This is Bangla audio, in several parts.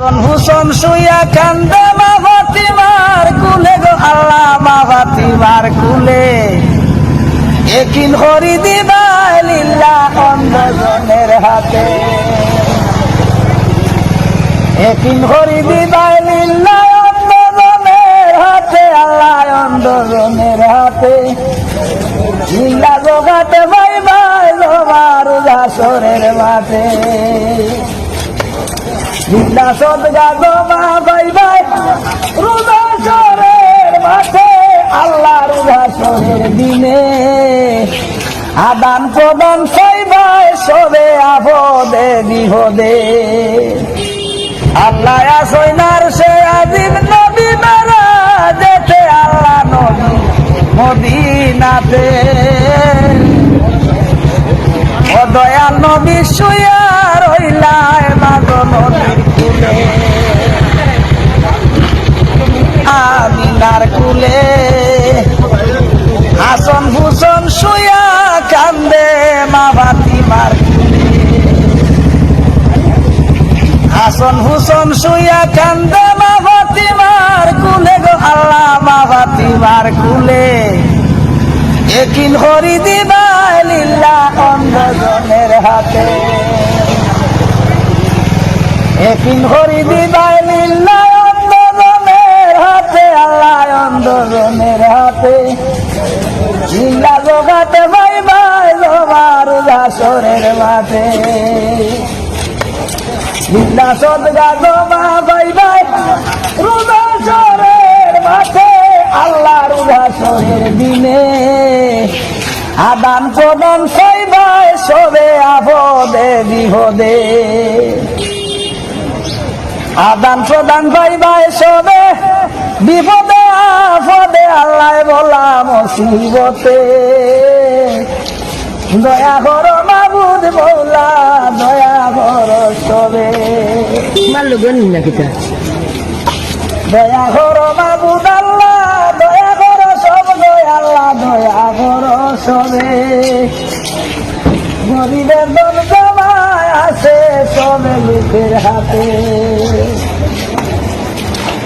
হুসন শুইয়া কান্দে মা ফাতিমার কুলে গো আল্লাহ মা ফাতিমার কুলে একিন হরি দিবাই লিল্লাহ অন্ধজনের হাতে একিন হরি দিবাই লিল্লাহ অন্ধজনের হাতে আল্লাহ অন্ধজনের হাতে লিল্লাহ জোগাতে ভাই ভাই জমার হাসরের মাঠে লিল্লা সদগা জমা ভাই ভাই রোজা হাসরের মাঠে আল্লাহর হাসরের দিনে আদান প্রদান ছয় ভাই সবে আপদে বিপদে আল্লাহ আসইনার সে আজিম নবী মেরা যেতে আল্লাহ নবী মদিনাতে ও দয়াল নবী শুইয়া রইলায় মাগো নদীর কুলে আমিনার কুলে হাসন হুসন শুইয়া কান্দে মা ফাতিমার কুলে হাসন হুসন শুইয়া কান্দে মা ফাতিমার কুলে গো আল্লাহ মা ফাতিমার কুলে একিন হরি দিবাই লিল্লাহ অন্ধজনের হাতে একিন হরি দিবাই লিল্লাহ অন্ধজনের হাতে আল্লাহ অন্ধজনের হাতে লিল্লাহ জোগাতে ভাই ভাই জমার হাসরের মাঠে লিল্লাহ সদগা জমা ভাই ভাই রোজা হাসরের মাঠে আল্লাহর হাসরের দিনে আদান প্রদান ছয় ভাই সবে আপদে বিপদে আদান প্রদান ভাই ভাই সবে বিপদে আপদে আল্লাহ বলা মুসিবতে দয়া করো মাবুদ বলা দয়া করো সবে মারলো গনি না কিটা দয়া করো মাবুদ আল্লাহ দয়া করো সব দয়া আল্লাহ দয়া করো সবে গরিবের দল জমায় আছে সবে লোকের হাতে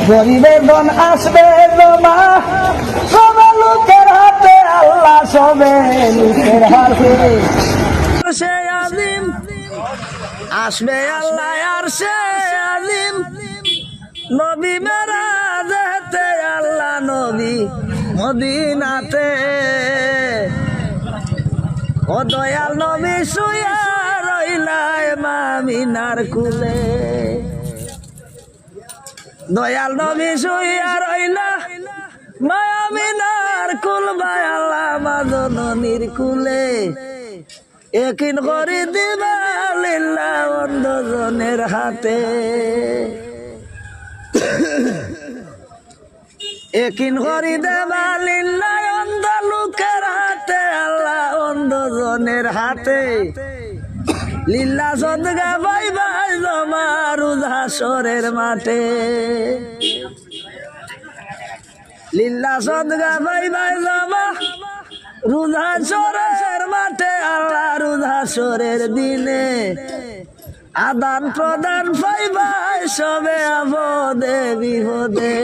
গরিবের দন আসবে জমা সবে লোকের হাতে আল্লাহ সবে লোকের হাতে সে আজিম আসবে আল্লাহ আর সে আজিম নবী মেরা যেতে আল্লাহ নবী মদিনাতে ও দয়াল নবী শুইয়া রইলায় মামিনার কুলে দয়াল নবী শুইয়া রইলা মামিনার কুল ভাই আল্লাহ মা জননীর কুলে একিন করি দিবা লিল্লাহ অন্ধজনের হাতে একিন করি দেবা লিল্লাহ অন্ধ লোকের হাতে আল্লাহ অন্ধজনের হাতে লিল্লাহ সদগা ভাই ভাই জমার হাসরের মাঠে লিল্লাহ সদগা ভাই ভাই জমা রুজা হাসরের মাঠে আল্লাহ রুজা হাসরের দিনে আদান প্রদান ভাই ভাই সবে আপদে বিপদে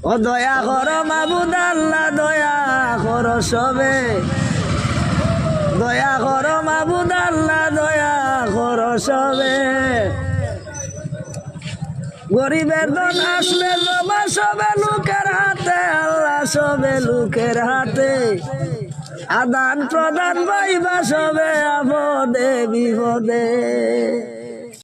ও দয়া করো মাবুদ আল্লাহ দয়া করো সবে দয়া করো মাবুদ আল্লাহ দয়া করো সবে গরিবের দন আসবে জমা সবে লোকের হাতে আল্লাহ সবে লোকের হাতে আদান প্রদান পাইবা সবে আপদে বিপদে